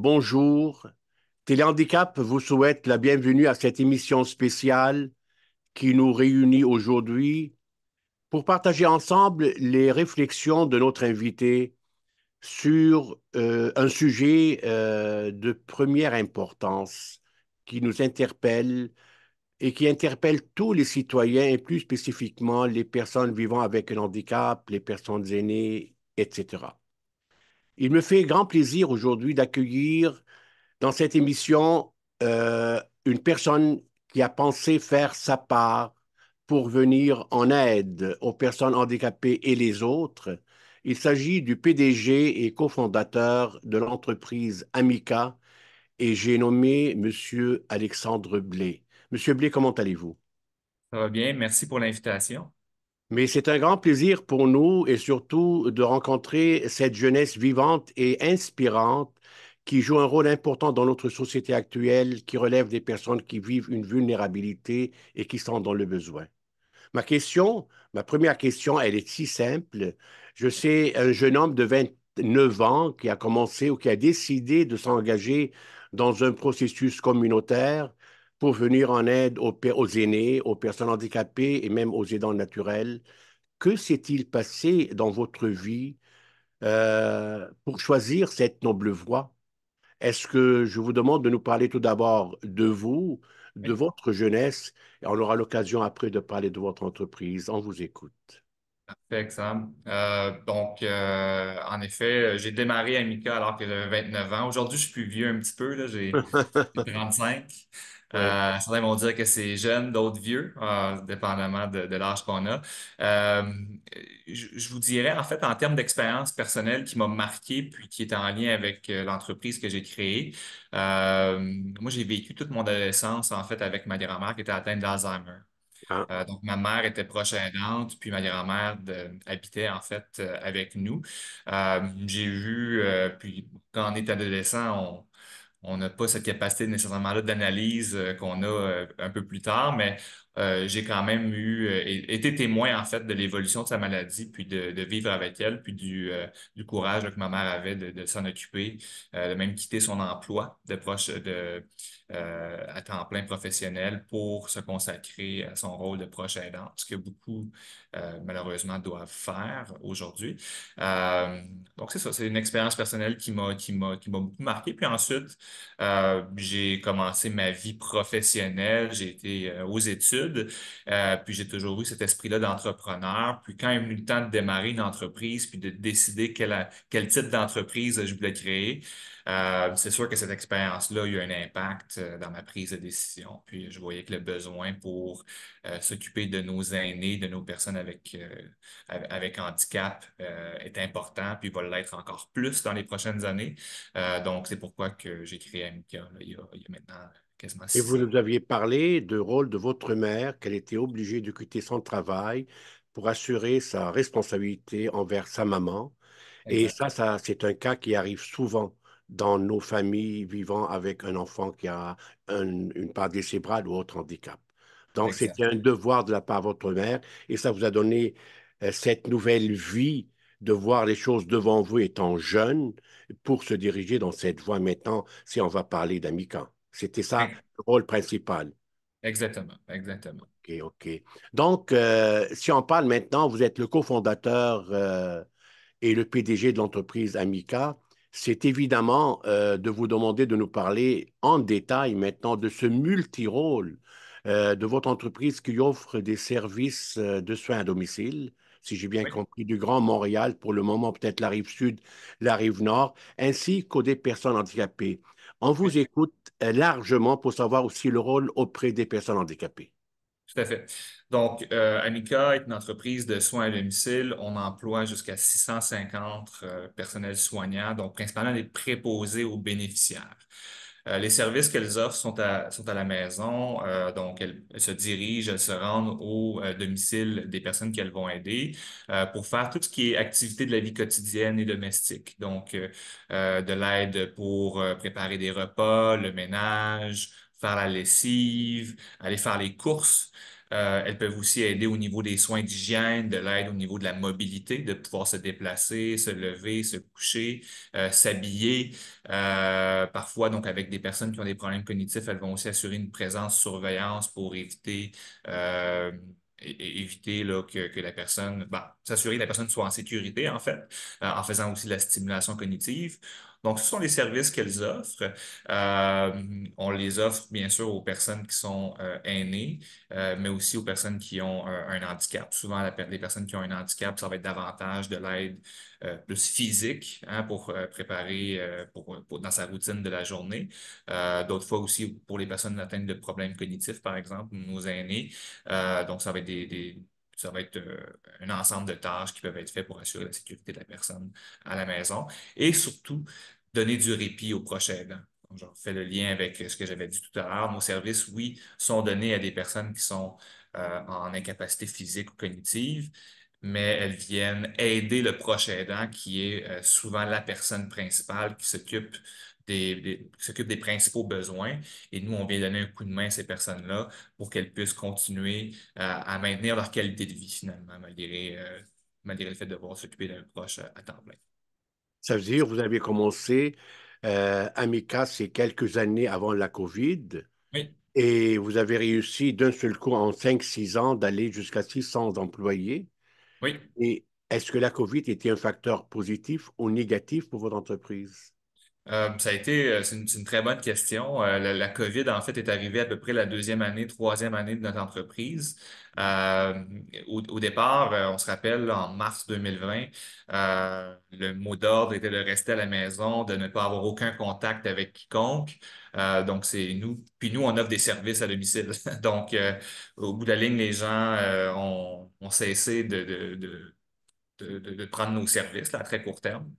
Bonjour. Téléhandicap vous souhaite la bienvenue à cette émission spéciale qui nous réunit aujourd'hui pour partager ensemble les réflexions de notre invité sur un sujet de première importance qui nous interpelle et qui interpelle tous les citoyens et plus spécifiquement les personnes vivant avec un handicap, les personnes aînées, etc. Il me fait grand plaisir aujourd'hui d'accueillir dans cette émission une personne qui a pensé faire sa part pour venir en aide aux personnes handicapées et les autres. Il s'agit du PDG et cofondateur de l'entreprise Amica et j'ai nommé Monsieur Alexandre Blé. Monsieur Blé, comment allez-vous? Ça va bien, merci pour l'invitation. Mais c'est un grand plaisir pour nous et surtout de rencontrer cette jeunesse vivante et inspirante qui joue un rôle important dans notre société actuelle, qui relève des personnes qui vivent une vulnérabilité et qui sont dans le besoin. Ma première question, elle est si simple. Je sais un jeune homme de 29 ans qui a commencé ou qui a décidé de s'engager dans un processus communautaire pour venir en aide aux aînés, aux personnes handicapées et même aux aidants naturels. Que s'est-il passé dans votre vie pour choisir cette noble voie? Est-ce que je vous demande de nous parler tout d'abord de vous, de Oui. votre jeunesse, et on aura l'occasion après de parler de votre entreprise. On vous écoute. Parfait, excellent. En effet, j'ai démarré Amica alors que j'avais 29 ans. Aujourd'hui, je suis plus vieux un petit peu, là, j'ai 35. Ouais. Certains vont dire que c'est jeune, d'autres vieux, dépendamment de l'âge qu'on a. Euh, je vous dirais, en fait, en termes d'expérience personnelle qui m'a marqué, puis qui est en lien avec l'entreprise que j'ai créée, euh, moi, j'ai vécu toute mon adolescence, en fait, avec ma grand-mère qui était atteinte d'Alzheimer. Ah, Donc, ma mère était proche aidante, puis ma grand-mère habitait en fait avec nous. J'ai vu, puis quand on est adolescent, on n'a pas cette capacité nécessairement-là d'analyse qu'on a un peu plus tard, mais j'ai quand même été témoin en fait de l'évolution de sa maladie, puis de vivre avec elle, puis du courage là, que ma mère avait de s'en occuper, de même quitter son emploi à temps plein professionnel pour se consacrer à son rôle de proche aidant, ce que beaucoup malheureusement doivent faire aujourd'hui. Euh, donc c'est ça, c'est une expérience personnelle qui m'a beaucoup marqué. Puis ensuite, j'ai commencé ma vie professionnelle, j'ai été aux études, puis j'ai toujours eu cet esprit-là d'entrepreneur. Puis quand il est venu le temps de démarrer une entreprise, puis de décider quel type d'entreprise je voulais créer, c'est sûr que cette expérience-là a eu un impact dans ma prise de décision. Puis je voyais que le besoin pour s'occuper de nos aînés, de nos personnes avec handicap est important, puis va l'être encore plus dans les prochaines années. Donc, c'est pourquoi que j'ai créé Amica là, il y a maintenant quasiment et vous 6 ans. nous aviez parlé du rôle de votre mère, qu'elle était obligée de quitter son travail pour assurer sa responsabilité envers sa maman. Et Exact. ça, c'est un cas qui arrive souvent dans nos familles vivant avec un enfant qui a une pathologie cérébrale ou autre handicap. Donc, c'était Exact. un devoir de la part de votre mère et ça vous a donné cette nouvelle vie de voir les choses devant vous étant jeune pour se diriger dans cette voie maintenant, si on va parler d'Amica. C'était ça Ex- le rôle principal. Exactement. Exactement. OK, OK. Donc, si on parle maintenant, vous êtes le cofondateur et le PDG de l'entreprise Amica, c'est évidemment de vous demander de nous parler en détail maintenant de ce multirôle de votre entreprise qui offre des services de soins à domicile, si j'ai bien Oui. compris, du Grand Montréal, pour le moment peut-être la rive sud, la rive nord, ainsi qu'aux des personnes handicapées. On vous Oui. écoute largement pour savoir aussi le rôle auprès des personnes handicapées. Tout à fait. Donc, Amica est une entreprise de soins à domicile. On emploie jusqu'à 650 personnels soignants, donc principalement des préposés aux bénéficiaires. Les services qu'elles offrent sont à la maison, donc elles se dirigent, elles se rendent au domicile des personnes qu'elles vont aider pour faire tout ce qui est activité de la vie quotidienne et domestique. Donc, de l'aide pour préparer des repas, le ménage, faire la lessive, aller faire les courses. Elles peuvent aussi aider au niveau des soins d'hygiène, de l'aide au niveau de la mobilité, de pouvoir se déplacer, se lever, se coucher, s'habiller. Parfois, donc, avec des personnes qui ont des problèmes cognitifs, elles vont aussi assurer une présence surveillance pour éviter euh, éviter là, que la personne, s'assurer que la personne soit en sécurité, en fait, en faisant aussi de la stimulation cognitive. Donc, ce sont les services qu'elles offrent. On les offre, bien sûr, aux personnes qui sont aînées, mais aussi aux personnes qui ont un handicap. Souvent, les personnes qui ont un handicap, ça va être davantage de l'aide plus physique, hein, pour préparer dans sa routine de la journée. D'autres fois aussi pour les personnes atteintes de problèmes cognitifs, par exemple, nos aînés. Donc, ça va être ça va être un ensemble de tâches qui peuvent être faites pour assurer la sécurité de la personne à la maison et surtout donner du répit aux proches aidants. Donc, je fais le lien avec ce que j'avais dit tout à l'heure. Nos services, oui, sont donnés à des personnes qui sont en incapacité physique ou cognitive, mais elles viennent aider le proche aidant qui est souvent la personne principale qui s'occupe qui s'occupe des principaux besoins. Et nous, on vient donner un coup de main à ces personnes-là pour qu'elles puissent continuer à maintenir leur qualité de vie finalement, malgré le fait de devoir s'occuper d'un proche à temps plein. Ça veut dire, vous avez commencé Amica, c'est quelques années avant la COVID, Oui, et vous avez réussi d'un seul coup en 5, 6 ans d'aller jusqu'à 600 employés. oui. Et est-ce que la COVID était un facteur positif ou négatif pour votre entreprise? Ça a été, c'est une très bonne question. La COVID, en fait, est arrivée à peu près la deuxième année, troisième année de notre entreprise. Euh, au départ, on se rappelle, là, en mars 2020, le mot d'ordre était de rester à la maison, de ne pas avoir aucun contact avec quiconque. Donc, c'est nous. Puis nous, on offre des services à domicile. Donc, au bout de la ligne, les gens ont cessé de prendre nos services là, à très court terme.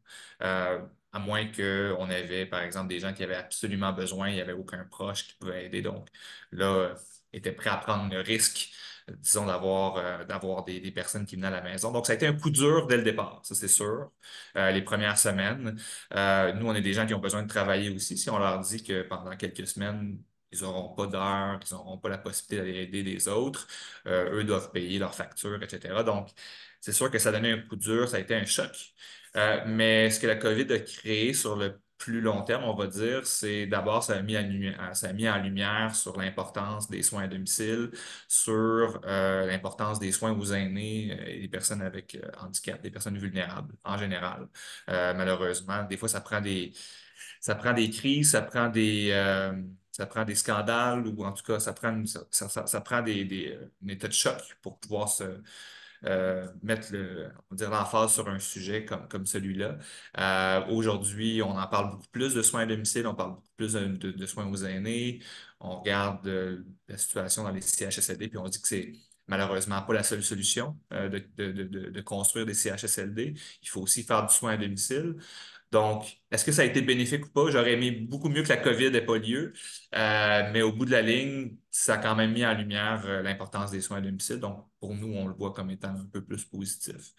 À moins qu'on avait, par exemple, des gens qui avaient absolument besoin, il n'y avait aucun proche qui pouvait aider. Donc là, étaient prêts à prendre le risque, disons, d'avoir des personnes qui venaient à la maison. Donc, ça a été un coup dur dès le départ, ça c'est sûr. Les premières semaines. Nous, on est des gens qui ont besoin de travailler aussi. Si on leur dit que pendant quelques semaines, ils n'auront pas d'heures, ils n'auront pas la possibilité d'aller aider les autres, eux doivent payer leurs factures, etc. Donc, c'est sûr que ça a donné un coup dur, ça a été un choc. Mais ce que la COVID a créé sur le plus long terme, on va dire, c'est d'abord, ça a mis en lumière sur l'importance des soins à domicile, sur l'importance des soins aux aînés et les personnes avec handicap, des personnes vulnérables en général. Malheureusement, des fois, ça prend des crises, ça prend des scandales ou en tout cas, ça prend un état de choc pour pouvoir mettre on va dire l'emphase sur un sujet comme celui-là. Aujourd'hui, on en parle beaucoup plus de soins à domicile, on parle beaucoup plus de soins aux aînés. On regarde la situation dans les CHSLD, puis on dit que c'est malheureusement pas la seule solution de construire des CHSLD. Il faut aussi faire du soin à domicile. Donc, est-ce que ça a été bénéfique ou pas? J'aurais aimé beaucoup mieux que la COVID n'ait pas lieu. Mais au bout de la ligne, ça a quand même mis en lumière l'importance des soins à domicile. Donc, pour nous, on le voit comme étant un peu plus positif.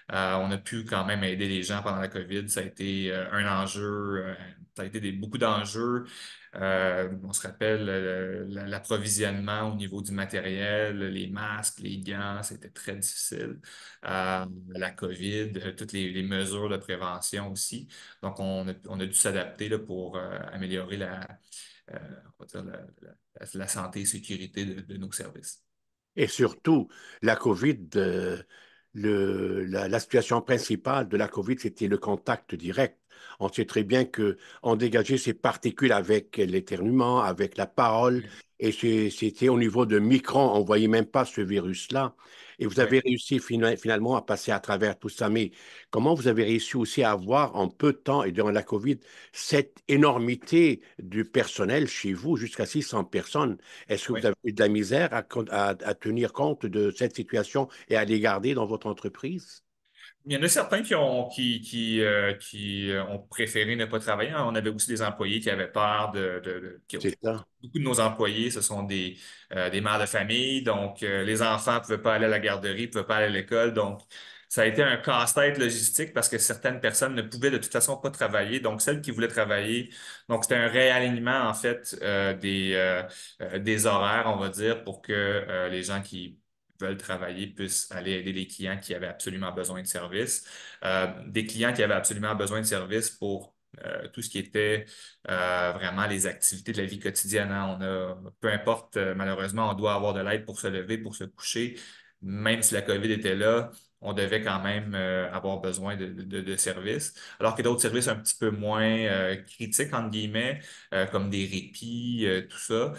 On a pu quand même aider les gens pendant la COVID. Ça a été un enjeu, ça a été beaucoup d'enjeux. On se rappelle l'approvisionnement au niveau du matériel, les masques, les gants, c'était très difficile. La COVID, toutes les mesures de prévention aussi. Donc, on a dû s'adapter là, pour améliorer euh, on va dire la santé et sécurité de nos services. Et surtout, la COVID, la situation principale de la COVID, c'était le contact direct. On sait très bien que on dégageait ces particules avec l'éternuement, avec la parole, Oui, et c'était au niveau de microns, on ne voyait même pas ce virus-là. Et vous oui. avez réussi finalement à passer à travers tout ça. Mais comment vous avez réussi aussi à avoir en peu de temps et durant la COVID cette énormité du personnel chez vous, jusqu'à 600 personnes? Est-ce que vous Oui. avez eu de la misère à tenir compte de cette situation et à les garder dans votre entreprise? Il y en a certains qui ont préféré ne pas travailler. On avait aussi des employés qui avaient peur C'est ça. beaucoup de nos employés, ce sont des mères de famille, donc les enfants ne pouvaient pas aller à la garderie, ne pouvaient pas aller à l'école, donc ça a été un casse-tête logistique parce que certaines personnes ne pouvaient de toute façon pas travailler. Donc, celles qui voulaient travailler, donc c'était un réalignement en fait des horaires, on va dire, pour que les gens qui veulent travailler puissent aller aider les clients qui avaient absolument besoin de services. Des clients qui avaient absolument besoin de services pour tout ce qui était vraiment les activités de la vie quotidienne, hein. Peu importe, malheureusement, on doit avoir de l'aide pour se lever, pour se coucher. Même si la COVID était là, on devait quand même avoir besoin de services. Alors que d'autres services un petit peu moins critiques, entre guillemets, comme des répits, tout ça,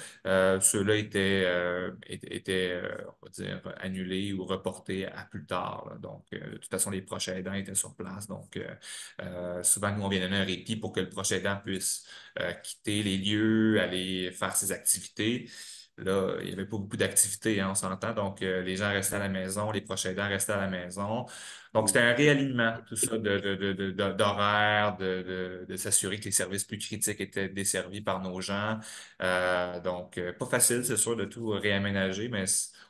ceux-là étaient, on va dire, annulés ou reportés à plus tard, là. Donc, de toute façon, les proches aidants étaient sur place. Donc, souvent, nous, on vient donner un répit pour que le proche aidant puisse quitter les lieux, aller faire ses activités. Là, il n'y avait pas beaucoup d'activités, hein, on s'entend. Donc, les gens restaient à la maison, les proches aidants restaient à la maison. Donc, c'était un réalignement, tout ça, d'horaires, de s'assurer que les services plus critiques étaient desservis par nos gens. Donc, pas facile, c'est sûr, de tout réaménager, mais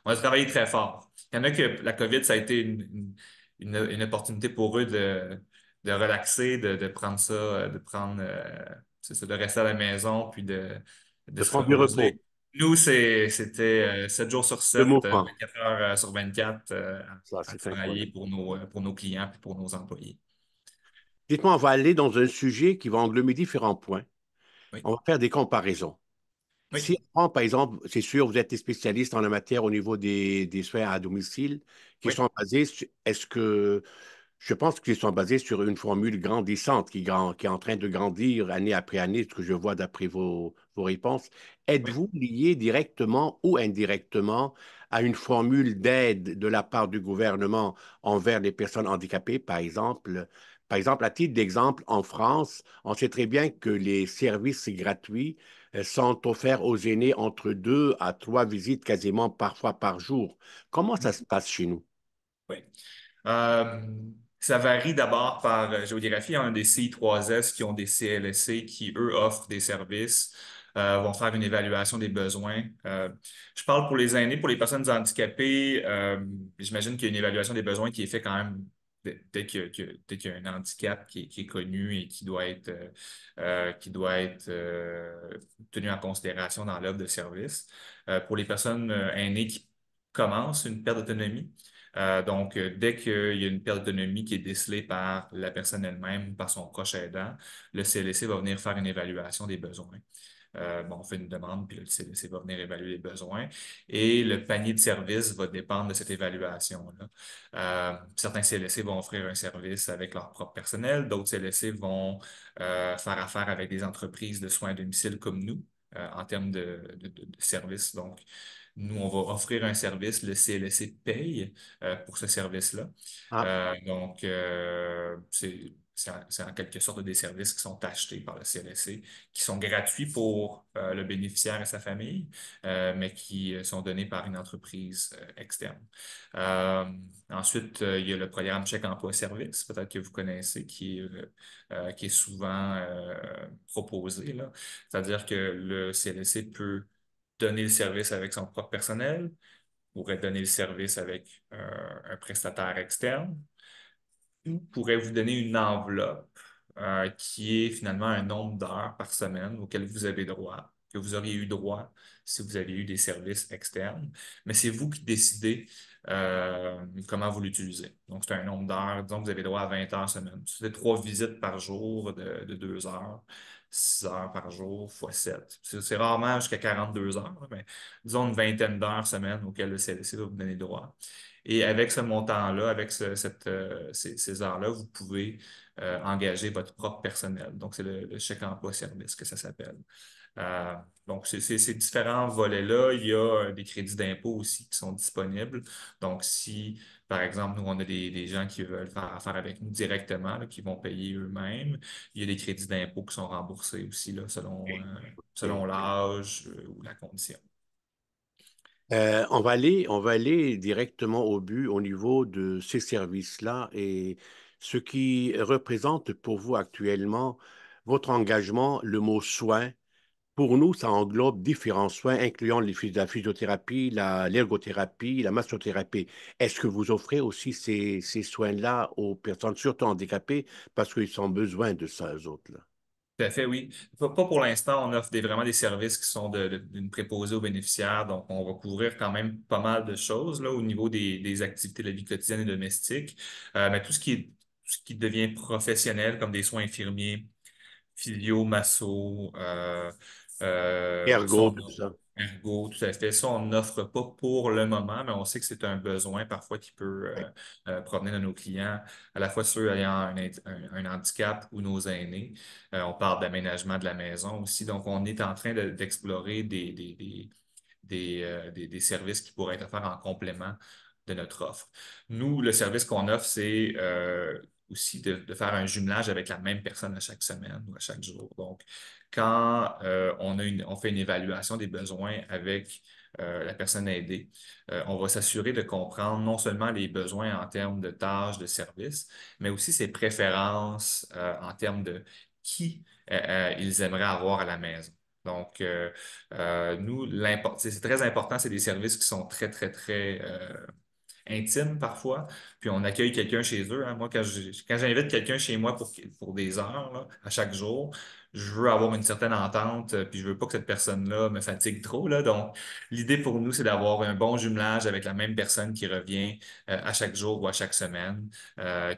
on a travaillé très fort. Il y en a que la COVID, ça a été une opportunité pour eux de relaxer, de prendre ça, c'est ça, de rester à la maison, puis de De se prendre du repos, reposer. Nous, c'était 7 jours sur de 7, mouvement. 24 heures sur 24 Ça, à c'est travailler incroyable. pour nos clients et pour nos employés. Dites-moi, on va aller dans un sujet qui va englober différents points. Oui, On va faire des comparaisons. oui, Si on prend, par exemple, c'est sûr, vous êtes des spécialistes en la matière au niveau des soins à domicile qui oui, sont basés, est-ce que je pense qu'ils sont basés sur une formule grandissante qui est en train de grandir année après année, ce que je vois d'après vos réponses. oui. Êtes-vous lié directement ou indirectement à une formule d'aide de la part du gouvernement envers les personnes handicapées, par exemple? Par exemple, à titre d'exemple, en France, on sait très bien que les services gratuits sont offerts aux aînés entre 2 à 3 visites quasiment parfois par jour. Comment ça se passe chez nous? Oui. Euh, Ça varie d'abord par géographie. Il y a des CI3S qui ont des CLSC qui, eux, offrent des services, vont faire une évaluation des besoins. Je parle pour les aînés, pour les personnes handicapées, j'imagine qu'il y a une évaluation des besoins qui est faite quand même dès qu'il y a un handicap qui est connu et qui doit être tenu en considération dans l'offre de service. Pour les personnes aînées qui commencent une perte d'autonomie, donc, dès qu'il y a une perte d'autonomie qui est décelée par la personne elle-même ou par son proche aidant, le CLSC va venir faire une évaluation des besoins. Bon, on fait une demande, puis le CLSC va venir évaluer les besoins. Et le panier de services va dépendre de cette évaluation-là. Certains CLSC vont offrir un service avec leur propre personnel, d'autres CLSC vont faire affaire avec des entreprises de soins à domicile comme nous, en termes de services. Donc, nous, on va offrir un service, le CLSC paye pour ce service-là. Ah, C'est en quelque sorte des services qui sont achetés par le CLSC, qui sont gratuits pour le bénéficiaire et sa famille, mais qui sont donnés par une entreprise externe. Euh, Ensuite, il y a le programme Chèque emploi service, peut-être que vous connaissez, qui est souvent proposé, là. C'est-à-dire que le CLSC peut donner le service avec son propre personnel, pourrait donner le service avec un prestataire externe, ou pourrait vous donner une enveloppe qui est finalement un nombre d'heures par semaine auquel vous avez droit, que vous auriez eu droit si vous aviez eu des services externes. Mais c'est vous qui décidez comment vous l'utilisez. Donc, c'est un nombre d'heures. Disons que vous avez droit à 20 heures semaine. C'est 3 visites par jour de 2 heures. 6 heures par jour fois 7. C'est rarement jusqu'à 42 heures, là, mais disons une vingtaine d'heures semaine auxquelles le CLC va vous donner droit. Et avec ce montant-là, avec ces heures-là, vous pouvez engager votre propre personnel. Donc, c'est le chèque emploi-service que ça s'appelle. Euh, donc, ces différents volets-là, il y a des crédits d'impôt aussi qui sont disponibles. Donc, si, par exemple, nous, on a des gens qui veulent faire affaire avec nous directement, là, qui vont payer eux-mêmes, il y a des crédits d'impôt qui sont remboursés aussi, là, selon ok. l'âge ou la condition. On va aller directement au but au niveau de ces services-là et ce qui représente pour vous actuellement votre engagement, le mot soin. Pour nous, ça englobe différents soins, incluant la physiothérapie, l'ergothérapie, la massothérapie. Est-ce que vous offrez aussi ces soins-là aux personnes, surtout handicapées, parce qu'ils ont besoin de ça, eux autres, là? Tout à fait, oui. Pas pour l'instant, on offre vraiment des services qui sont d'une préposée aux bénéficiaires. Donc, on va couvrir quand même pas mal de choses là, au niveau des activités de la vie quotidienne et domestique. Mais tout ce qui devient professionnel, comme des soins infirmiers, physio, masso, ça, Ergo, tout ça. ergo, tout à fait. Ça, on n'offre pas pour le moment, mais on sait que c'est un besoin parfois qui peut provenir de nos clients, à la fois ceux ayant un handicap ou nos aînés. On parle d'aménagement de la maison aussi. Donc, on est en train d'explorer des services qui pourraient être offerts en complément de notre offre. Nous, le service qu'on offre, c'est aussi de faire un jumelage avec la même personne à chaque semaine ou à chaque jour. Donc, quand on fait une évaluation des besoins avec la personne aidée, on va s'assurer de comprendre non seulement les besoins en termes de tâches, de services, mais aussi ses préférences en termes de qui ils aimeraient avoir à la maison. Donc, nous, c'est très important, c'est des services qui sont très, très, très intimes parfois. Puis on accueille quelqu'un chez eux, hein. Moi, quand j'invite quelqu'un chez moi pour des heures, là, à chaque jour, je veux avoir une certaine entente, puis je veux pas que cette personne-là me fatigue trop, là. Donc, l'idée pour nous, c'est d'avoir un bon jumelage avec la même personne qui revient à chaque jour ou à chaque semaine,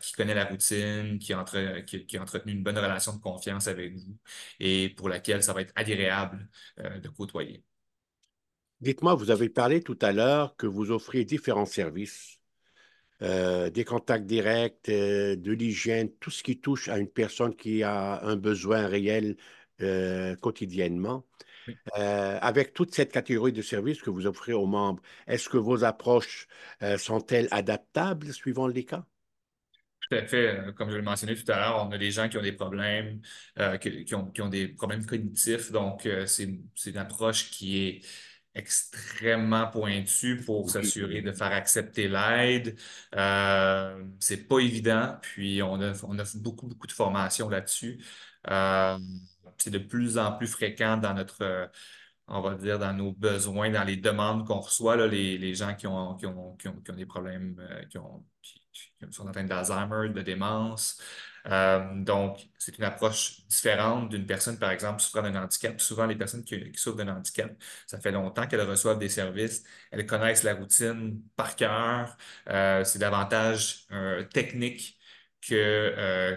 qui connaît la routine, qui a entretenu une bonne relation de confiance avec vous et pour laquelle ça va être agréable de côtoyer. Dites-moi, vous avez parlé tout à l'heure que vous offriez différents services, des contacts directs, de l'hygiène, tout ce qui touche à une personne qui a un besoin réel quotidiennement. Avec toute cette catégorie de services que vous offrez aux membres, est-ce que vos approches sont-elles adaptables suivant les cas? Tout à fait. Comme je le mentionnais tout à l'heure, on a des gens qui ont des problèmes, qui ont des problèmes cognitifs. Donc, c'est une approche qui est extrêmement pointue pour Oui, s'assurer oui. de faire accepter l'aide. C'est pas évident. Puis, on a beaucoup, beaucoup de formations là-dessus. Euh, c'est de plus en plus fréquent dans on va dire, dans nos besoins, dans les demandes qu'on reçoit, là, les gens qui ont des problèmes, qui sont atteints d'Alzheimer, de démence. Donc, c'est une approche différente d'une personne, par exemple, souffrant d'un handicap. Souvent, les personnes qui souffrent d'un handicap, ça fait longtemps qu'elles reçoivent des services, elles connaissent la routine par cœur. C'est davantage technique que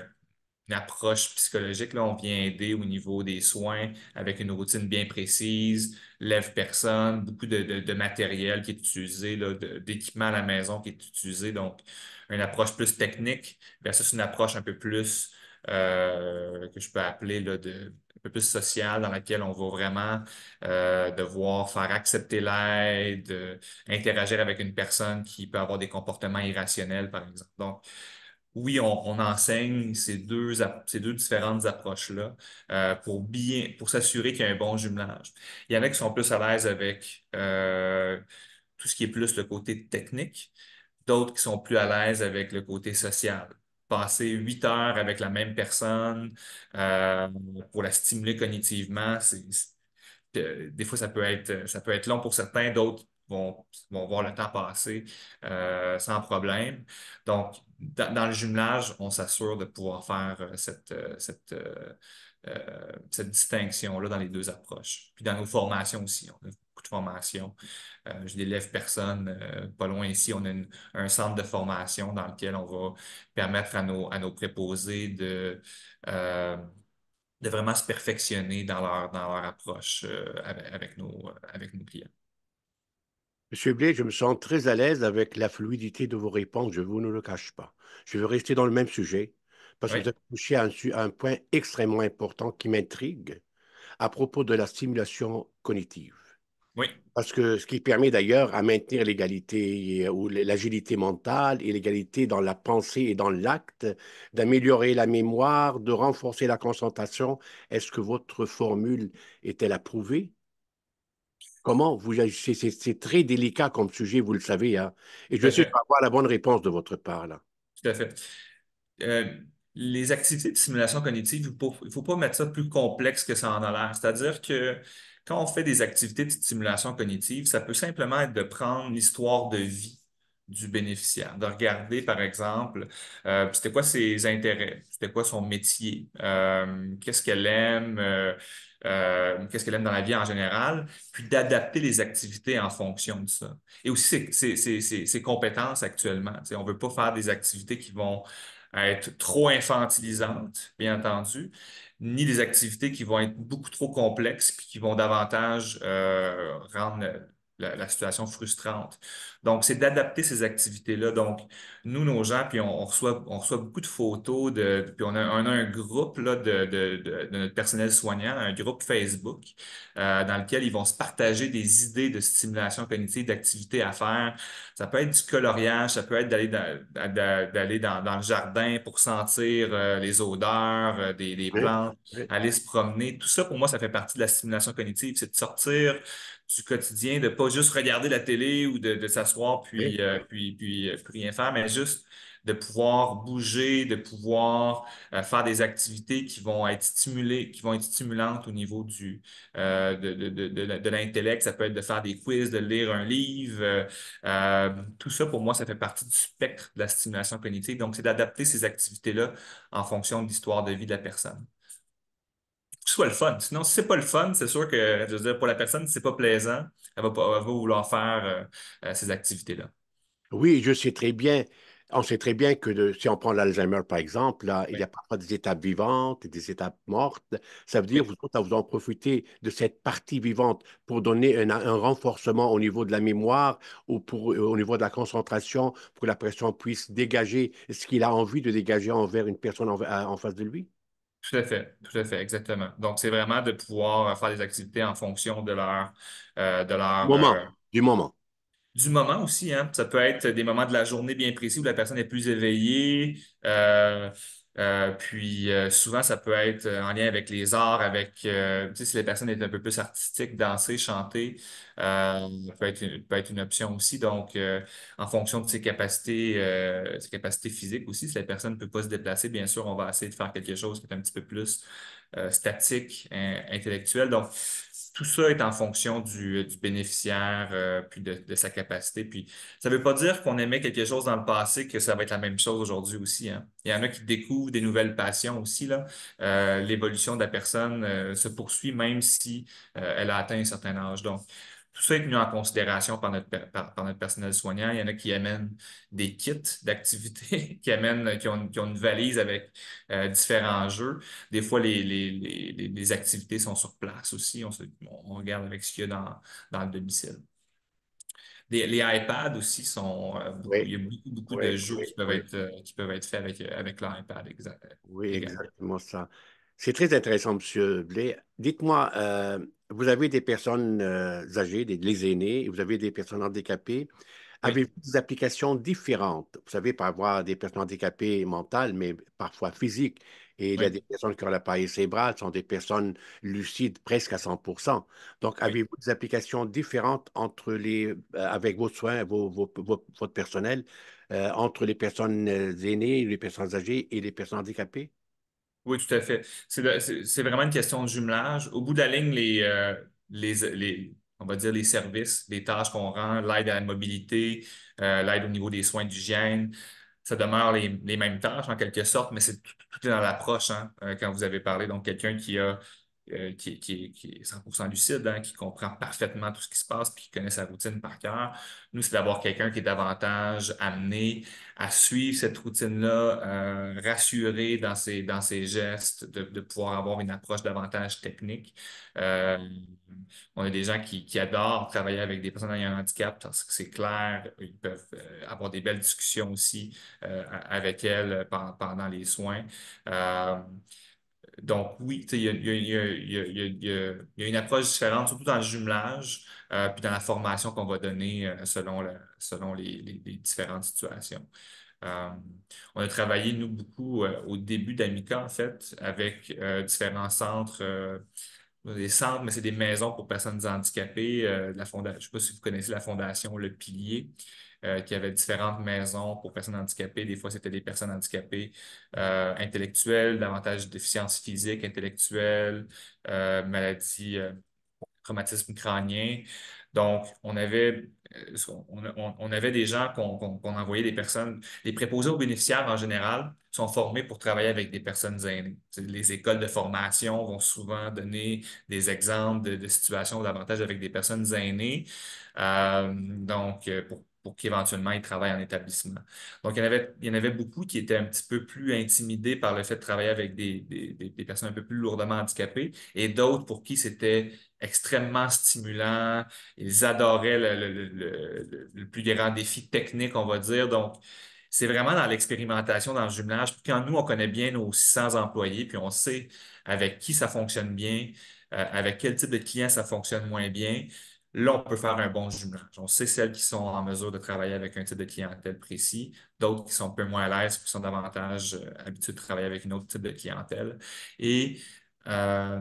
une approche psychologique. Là, on vient aider au niveau des soins avec une routine bien précise, lève-personne, beaucoup de matériel qui est utilisé, là, d'équipement à la maison qui est utilisé. Donc, une approche plus technique versus une approche un peu plus que je peux appeler là, un peu plus sociale, dans laquelle on va vraiment devoir faire accepter l'aide, interagir avec une personne qui peut avoir des comportements irrationnels, par exemple. Donc, oui, on enseigne ces deux différentes approches-là pour s'assurer qu'il y a un bon jumelage. Il y en a qui sont plus à l'aise avec tout ce qui est plus le côté technique, d'autres qui sont plus à l'aise avec le côté social. Passer 8 heures avec la même personne euh, pour la stimuler cognitivement, des fois, ça peut être long pour certains, d'autres vont voir le temps passer sans problème. Donc, dans le jumelage, on s'assure de pouvoir faire cette distinction-là dans les deux approches. Puis dans nos formations aussi, on a beaucoup de formations. J'ai des élèves personnes pas loin ici, on a un centre de formation dans lequel on va permettre à nos préposés euh, de vraiment se perfectionner dans leur approche avec nos clients. Monsieur Blais, je me sens très à l'aise avec la fluidité de vos réponses, je vous ne le cache pas. Je veux rester dans le même sujet parce que Oui, vous avez touché à à un point extrêmement important qui m'intrigue à propos de la stimulation cognitive. oui, Parce que ce qui permet d'ailleurs à maintenir l'égalité ou l'agilité mentale et l'égalité dans la pensée et dans l'acte, d'améliorer la mémoire, de renforcer la concentration. Est-ce que votre formule est-elle approuvée? Comment vous agissez? C'est très délicat comme sujet, vous le savez, hein. Et tout je à suis fait. sûr avoir la bonne réponse de votre part, là. Tout à fait. Euh, Les activités de stimulation cognitive, il faut pas mettre ça plus complexe que ça en a l'air. C'est-à-dire que quand on fait des activités de stimulation cognitive, ça peut simplement être de prendre l'histoire de vie du bénéficiaire, de regarder, par exemple, c'était quoi ses intérêts, c'était quoi son métier, qu'est-ce qu'elle aime dans la vie en général, puis d'adapter les activités en fonction de ça. Et aussi ses compétences actuellement. Tu sais, on veut pas faire des activités qui vont à être trop infantilisantes, bien entendu, ni des activités qui vont être beaucoup trop complexes puis qui vont davantage rendre la situation frustrante. Donc, c'est d'adapter ces activités-là. Donc, nous, nos gens, puis on reçoit beaucoup de photos puis on a un groupe là, de notre personnel soignant, un groupe Facebook, dans lequel ils vont se partager des idées de stimulation cognitive, d'activités à faire. Ça peut être du coloriage, ça peut être d'aller dans le jardin pour sentir les odeurs des Oui, plantes, oui, aller se promener. Tout ça, pour moi, ça fait partie de la stimulation cognitive. C'est de sortir du quotidien, de pas juste regarder la télé ou de s'asseoir oui. puis rien faire, mais juste de pouvoir bouger, de pouvoir faire des activités qui vont être stimulées, qui vont être stimulantes au niveau de l'intellect. Ça peut être de faire des quiz, de lire un livre. Tout ça, pour moi, ça fait partie du spectre de la stimulation cognitive. Donc, c'est d'adapter ces activités-là en fonction de l'histoire de vie de la personne. Que ce soit le fun. Sinon, si c'est pas le fun, c'est sûr que, je veux dire, pour la personne, si c'est pas plaisant, elle va vouloir faire ces activités-là. Oui, je sais très bien. On sait très bien que si on prend l'Alzheimer, par exemple, là, il y Oui, a parfois des étapes vivantes et des étapes mortes. Ça veut dire que oui, vous autres, vous en profitez de cette partie vivante pour donner un renforcement au niveau de la mémoire ou au niveau de la concentration pour que la personne puisse dégager ce qu'il a envie de dégager envers une personne en face de lui. tout à fait, exactement. Donc, c'est vraiment de pouvoir faire des activités en fonction de leur, Moment, du moment. du moment aussi, hein. Ça peut être des moments de la journée bien précis où la personne est plus éveillée. Souvent, ça peut être en lien avec les arts, tu sais, si la personne est un peu plus artistique, danser, chanter, peut être une option aussi. Donc, en fonction de ses capacités physiques aussi, si la personne ne peut pas se déplacer, bien sûr, on va essayer de faire quelque chose qui est un petit peu plus statique, intellectuel. Donc, tout ça est en fonction du bénéficiaire, puis de sa capacité. Puis, ça ne veut pas dire qu'on aimait quelque chose dans le passé, que ça va être la même chose aujourd'hui aussi, hein. Il y en a qui découvrent des nouvelles passions aussi, là. L'évolution de la personne, se poursuit même si, elle a atteint un certain âge. Donc, tout ça est tenu en considération par notre personnel soignant. Il y en a qui amènent des kits d'activités, qui ont une valise avec différents jeux. Des fois, les activités sont sur place aussi. On regarde avec ce qu'il y a dans le domicile. Les iPads aussi sont beaucoup, il Oui, y a beaucoup oui, de jeux oui, oui. qui peuvent être faits avec l'iPad Oui, également. exactement ça. C'est très intéressant, Monsieur Blais. Dites-moi, vous avez des personnes âgées, les aînés, et vous avez des personnes handicapées. Oui, Avez-vous des applications différentes? Vous savez, par avoir des personnes handicapées mentales, mais parfois physiques. Et il y a oui. des personnes qui ont l'appareil cérébral, sont des personnes lucides presque à 100%. Donc, Oui. avez-vous des applications différentes avec vos soins, votre personnel, entre les personnes aînées, les personnes âgées et les personnes handicapées? Oui, tout à fait. C'est vraiment une question de jumelage. Au bout de la ligne, on va dire les services, les tâches qu'on rend, l'aide à la mobilité, l'aide au niveau des soins d'hygiène, ça demeure les mêmes tâches en quelque sorte, mais tout est dans l'approche, hein, quand vous avez parlé. Donc, quelqu'un qui est 100% lucide, hein, qui comprend parfaitement tout ce qui se passe, puis qui connaît sa routine par cœur. Nous, c'est d'avoir quelqu'un qui est davantage amené à suivre cette routine-là, rassuré dans ses gestes, de pouvoir avoir une approche davantage technique. Euh, on a des gens qui adorent travailler avec des personnes ayant un handicap parce que c'est clair, ils peuvent avoir des belles discussions aussi avec elles pendant les soins. Euh, donc oui, tu sais, il y a une approche différente, surtout dans le jumelage, puis dans la formation qu'on va donner selon les différentes situations. Euh, on a travaillé, nous, beaucoup au début d'Amica, en fait, avec différents centres, des centres, mais c'est des maisons pour personnes handicapées. Je ne sais pas si vous connaissez la fondation Le Pilier. qui avait différentes maisons pour personnes handicapées. Des fois, c'était des personnes handicapées intellectuelles, davantage déficience physique, intellectuelle, maladie, traumatisme crânien. Donc, on avait des gens qu'on envoyait des personnes, les préposés aux bénéficiaires en général sont formés pour travailler avec des personnes aînées. Les écoles de formation vont souvent donner des exemples de situations davantage avec des personnes aînées, pour qu'éventuellement ils travaillent en établissement. Donc, il y en avait beaucoup qui étaient un petit peu plus intimidés par le fait de travailler avec des personnes un peu plus lourdement handicapées et d'autres pour qui c'était extrêmement stimulant. Ils adoraient le plus grand défi technique, on va dire. Donc, c'est vraiment dans l'expérimentation, dans le jumelage. Puis quand nous, on connaît bien nos 600 employés, puis on sait avec qui ça fonctionne bien, avec quel type de client ça fonctionne moins bien, là, on peut faire un bon jumelage. On sait celles qui sont en mesure de travailler avec un type de clientèle précis, d'autres qui sont un peu moins à l'aise, qui sont davantage habitués de travailler avec un autre type de clientèle. Et euh,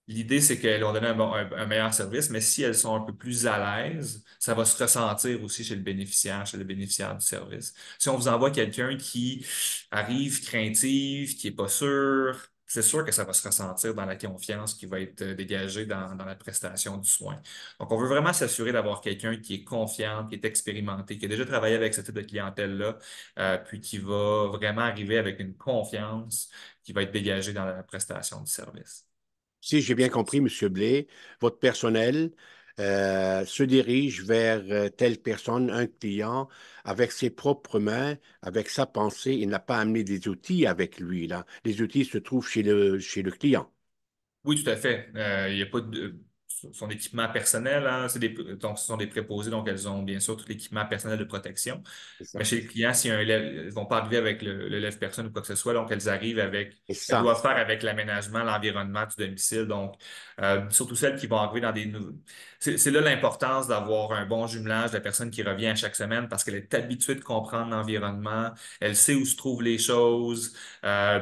l'idée, c'est qu'elles vont donner un meilleur service, mais si elles sont un peu plus à l'aise, ça va se ressentir aussi chez le bénéficiaire du service. Si on vous envoie quelqu'un qui arrive craintif, qui est pas sûr, c'est sûr que ça va se ressentir dans la confiance qui va être dégagée dans la prestation du soin. Donc, on veut vraiment s'assurer d'avoir quelqu'un qui est confiant, qui est expérimenté, qui a déjà travaillé avec ce type de clientèle-là, puis qui va vraiment arriver avec une confiance qui va être dégagée dans la prestation du service. Si j'ai bien compris, Monsieur Blais, votre personnel se dirige vers telle personne, un client, avec ses propres mains, avec sa pensée. Il n'a pas amené des outils avec lui, là. Les outils se trouvent chez le client. Oui, tout à fait. Il n'y a pas de son équipement personnel, hein, donc ce sont des préposés, donc elles ont bien sûr tout l'équipement personnel de protection. C'est Mais ça. chez les clients, s'il y a un lève, ils vont pas arriver avec le lève-personne ou quoi que ce soit, donc elles arrivent avec, C'est elles ça. doivent faire avec l'aménagement, l'environnement du domicile. Donc, surtout celles qui vont arriver dans des nouveaux. C'est là l'importance d'avoir un bon jumelage de la personne qui revient à chaque semaine parce qu'elle est habituée de comprendre l'environnement, elle sait où se trouvent les choses,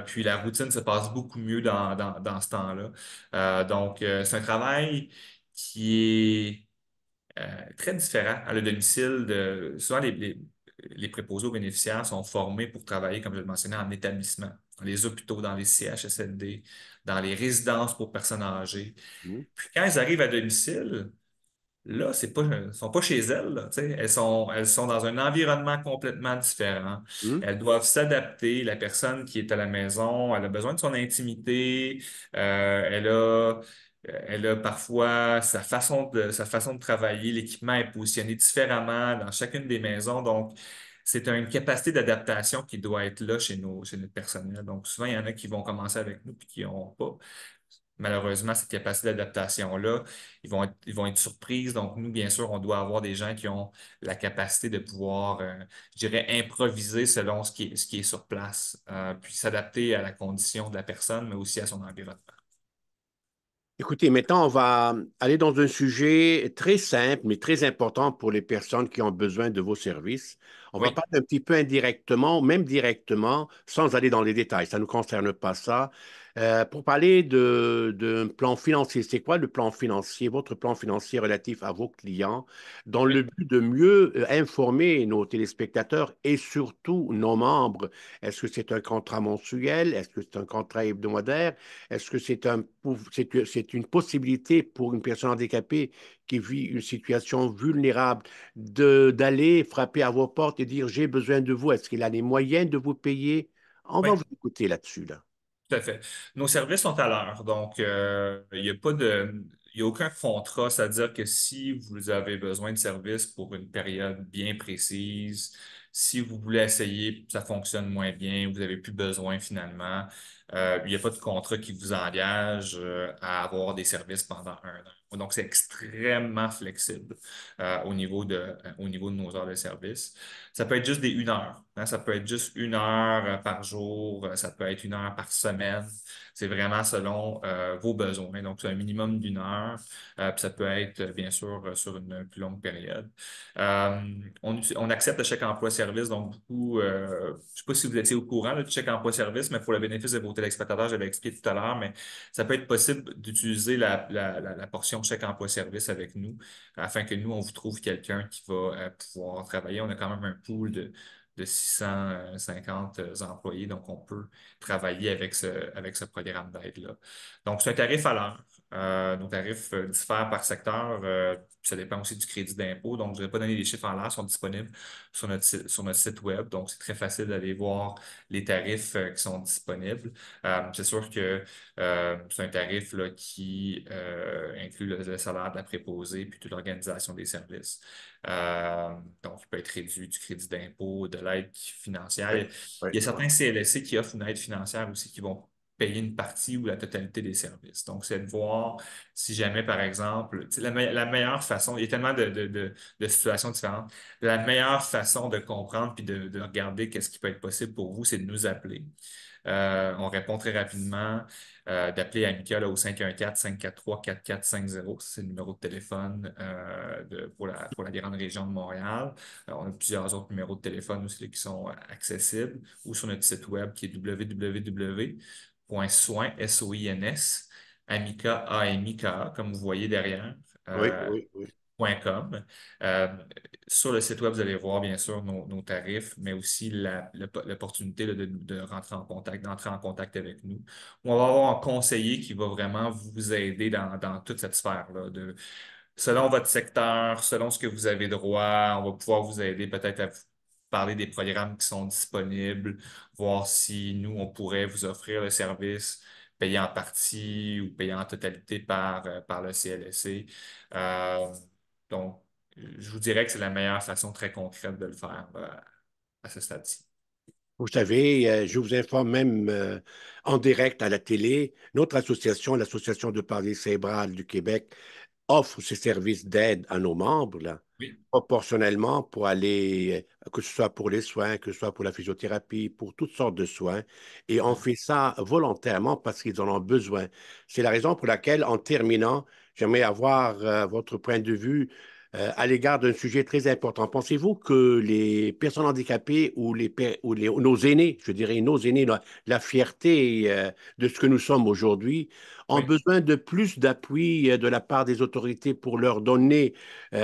puis la routine se passe beaucoup mieux dans ce temps-là. C'est un travail qui est très différent à le domicile. Souvent, les préposés aux bénéficiaires sont formés pour travailler, comme je le mentionnais, en établissement, dans les hôpitaux, dans les CHSLD, dans les résidences pour personnes âgées. Mhm. Puis quand ils arrivent à domicile, là, elles sont pas chez elles, là, tu sais. Elles sont dans un environnement complètement différent. Mhm. Elles doivent s'adapter. La personne qui est à la maison, elle a besoin de son intimité. Elle a parfois sa façon de travailler. L'équipement est positionné différemment dans chacune des maisons. Donc, c'est une capacité d'adaptation qui doit être là chez notre personnel. Donc, souvent, il y en a qui vont commencer avec nous puis qui n'ont pas malheureusement, cette capacité d'adaptation-là, ils vont être surprises. Donc, nous, bien sûr, on doit avoir des gens qui ont la capacité de pouvoir, je dirais, improviser selon ce qui est sur place, puis s'adapter à la condition de la personne, mais aussi à son environnement. Écoutez, maintenant, on va aller dans un sujet très simple, mais très important pour les personnes qui ont besoin de vos services. On va Oui, parler un petit peu indirectement, même directement, sans aller dans les détails. Ça ne nous concerne pas ça. Pour parler d'un plan financier, c'est quoi le plan financier, votre plan financier relatif à vos clients, dans le oui, but de mieux informer nos téléspectateurs et surtout nos membres? Est-ce que c'est un contrat mensuel? Est-ce que c'est un contrat hebdomadaire? Est-ce que c'est une possibilité pour une personne handicapée qui vit une situation vulnérable d'aller frapper à vos portes et dire j'ai besoin de vous? Est-ce qu'il a les moyens de vous payer? On va oui. vous écouter là-dessus, là. Tout à fait. Nos services sont à l'heure, donc il n'y a pas il y a aucun contrat, c'est-à-dire que si vous avez besoin de services pour une période bien précise, si vous voulez essayer, ça fonctionne moins bien, vous n'avez plus besoin finalement, il n'y a pas de contrat qui vous engage à avoir des services pendant un an. Donc, c'est extrêmement flexible au niveau de nos heures de service. Ça peut être juste des 1 heure, hein, ça peut être juste 1 heure par jour, ça peut être 1 heure par semaine. C'est vraiment selon vos besoins. Donc, c'est un minimum d'1 heure, puis ça peut être bien sûr sur une plus longue période. On accepte le chèque emploi emploi-service, donc beaucoup, je ne sais pas si vous étiez au courant là, du chèque emploi-service, mais pour le bénéfice de vos téléspectateurs, j'avais expliqué tout à l'heure, mais ça peut être possible d'utiliser la portion chèque emploi-service avec nous afin que nous, on vous trouve quelqu'un qui va pouvoir travailler. On a quand même un pool de 650 employés, donc on peut travailler avec ce programme d'aide-là. Donc, c'est un tarif à l'heure. Nos tarifs diffèrent par secteur. Ça dépend aussi du crédit d'impôt. Donc, je ne vais pas donner les chiffres en l'air, ils sont disponibles sur notre site web. Donc, c'est très facile d'aller voir les tarifs qui sont disponibles. C'est sûr que c'est un tarif là, qui inclut le salaire de la préposée puis toute l'organisation des services. Donc, il peut être réduit du crédit d'impôt, de l'aide financière. Oui, oui, Il y a certains CLSC qui offrent une aide financière aussi qui vont payer une partie ou la totalité des services. Donc, c'est de voir si jamais, par exemple, tu sais, la meilleure façon, il y a tellement de situations différentes, la meilleure façon de comprendre puis de regarder qu'est-ce qui peut être possible pour vous, c'est de nous appeler. On répond très rapidement. D'appeler Amica là, au 514-543-4450. C'est le numéro de téléphone pour la grande région de Montréal. On a plusieurs autres numéros de téléphone aussi là, qui sont accessibles ou sur notre site web qui est www.soins, S-O-I-N-S, Amica, A-M-I-K-A, comme vous voyez derrière. oui, oui, oui. .com. Euh, Sur le site web, vous allez voir bien sûr nos tarifs, mais aussi l'opportunité là, de rentrer en contact, d'entrer en contact avec nous. On va avoir un conseiller qui va vraiment vous aider dans toute cette sphère-là. Selon votre secteur, selon ce que vous avez droit, on va pouvoir vous aider peut-être à vous parler des programmes qui sont disponibles, voir si nous, on pourrait vous offrir le service payé en partie ou payé en totalité par le CLSC. Euh, donc, je vous dirais que c'est la meilleure façon très concrète de le faire à ce stade-ci. Vous savez, je vous informe même en direct à la télé, notre association, l'Association de parler cérébral du Québec, offre ces services d'aide à nos membres, là, Oui. proportionnellement pour aller, que ce soit pour les soins, que ce soit pour la physiothérapie, pour toutes sortes de soins. Et on fait ça volontairement parce qu'ils en ont besoin. C'est la raison pour laquelle, en terminant, j'aimerais avoir votre point de vue à l'égard d'un sujet très important. Pensez-vous que les personnes handicapées ou nos aînés, je dirais nos aînés, la fierté de ce que nous sommes aujourd'hui, ont Oui. besoin de plus d'appui de la part des autorités pour leur donner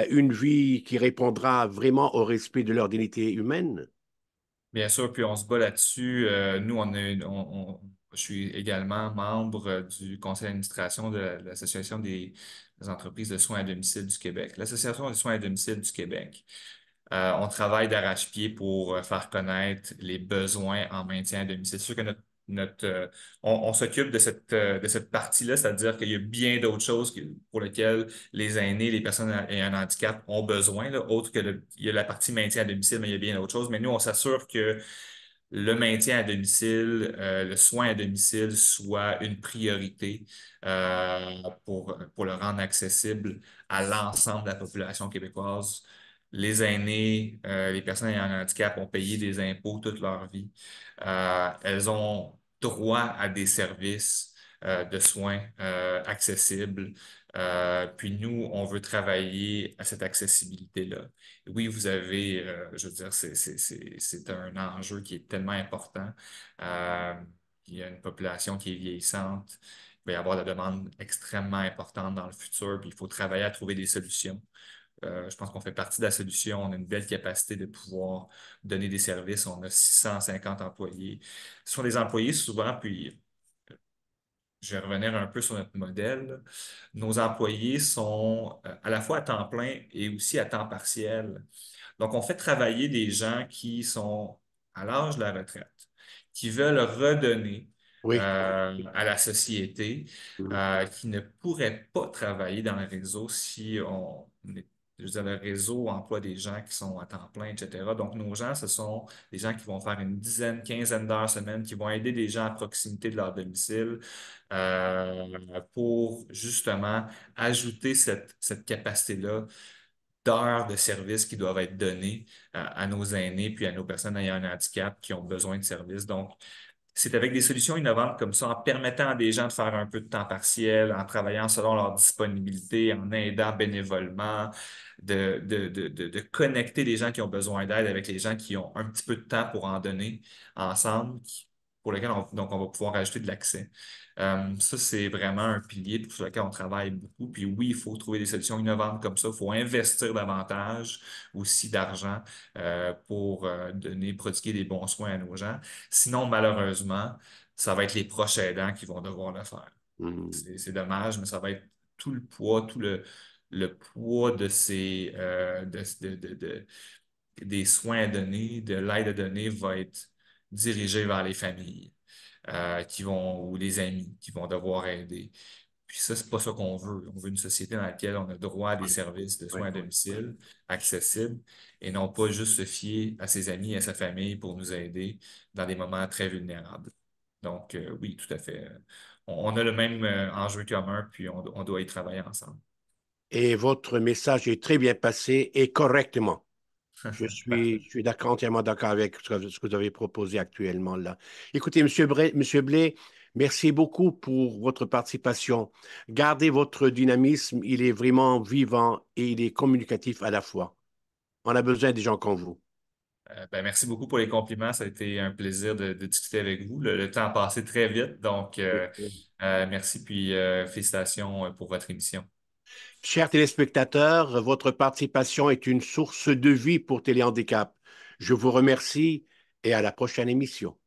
une vie qui répondra vraiment au respect de leur dignité humaine? Bien sûr, puis on se bat là-dessus. Nous, je suis également membre du conseil d'administration de l'Association des entreprises de soins à domicile du Québec, l'Association des soins à domicile du Québec. On travaille d'arrache-pied pour faire connaître les besoins en maintien à domicile. C'est sûr que on s'occupe de cette partie-là, c'est-à-dire qu'il y a bien d'autres choses pour lesquelles les aînés, les personnes ayant un handicap ont besoin, là, autre que il y a la partie maintien à domicile, mais il y a bien d'autres choses. Mais nous, on s'assure que le maintien à domicile, le soin à domicile soit une priorité pour le rendre accessible à l'ensemble de la population québécoise. Les aînés, les personnes ayant un handicap ont payé des impôts toute leur vie. Elles ont droit à des services de soins accessibles. Puis nous, on veut travailler à cette accessibilité-là. Oui, vous avez, je veux dire, c'est un enjeu qui est tellement important. Euh, il y a une population qui est vieillissante. Il va y avoir de la demande extrêmement importante dans le futur, puis il faut travailler à trouver des solutions. Je pense qu'on fait partie de la solution. On a une belle capacité de pouvoir donner des services. On a 650 employés. Ce sont des employés souvent, puis je vais revenir un peu sur notre modèle. Nos employés sont à la fois à temps plein et aussi à temps partiel. Donc, on fait travailler des gens qui sont à l'âge de la retraite, qui veulent redonner Oui. à la société, qui ne pourraient pas travailler dans le réseau si je veux dire, le réseau emploie des gens qui sont à temps plein, etc. Donc, nos gens, ce sont des gens qui vont faire une dizaine, quinzaine d'heures semaine, qui vont aider des gens à proximité de leur domicile pour justement ajouter cette capacité-là d'heures de services qui doivent être données à nos aînés puis à nos personnes ayant un handicap qui ont besoin de services. Donc, c'est avec des solutions innovantes comme ça, en permettant à des gens de faire un peu de temps partiel, en travaillant selon leur disponibilité, en aidant bénévolement, de connecter les gens qui ont besoin d'aide avec les gens qui ont un petit peu de temps pour en donner ensemble, pour lesquels donc on va pouvoir ajouter de l'accès. Ça, c'est vraiment un pilier sur lequel on travaille beaucoup. Puis oui, il faut trouver des solutions innovantes comme ça. Il faut investir davantage aussi d'argent pour donner, prodiguer des bons soins à nos gens. Sinon, malheureusement, ça va être les proches aidants qui vont devoir le faire. Mhm. C'est dommage, mais ça va être tout le poids, le poids de des soins à donner, de l'aide à donner va être dirigé vers les familles ou les amis qui vont devoir aider. Puis ça, c'est pas ça qu'on veut. On veut une société dans laquelle on a droit à des Ouais, services de ouais, soins à ouais, ouais. domicile accessibles et non pas juste se fier à ses amis et à sa famille pour nous aider dans des moments très vulnérables. Donc, oui, tout à fait. On a le même enjeu commun, puis on doit y travailler ensemble. Et votre message est très bien passé et correctement. Parfait. Je suis d'accord, entièrement d'accord avec ce que vous avez proposé actuellement là. Écoutez, Monsieur Blais, merci beaucoup pour votre participation. Gardez votre dynamisme, il est vraiment vivant et il est communicatif à la fois. On a besoin des gens comme vous. Ben, merci beaucoup pour les compliments. Ça a été un plaisir de discuter avec vous. Le temps a passé très vite, donc merci puis félicitations pour votre émission. Chers téléspectateurs, votre participation est une source de vie pour Téléhandicap. Je vous remercie et à la prochaine émission.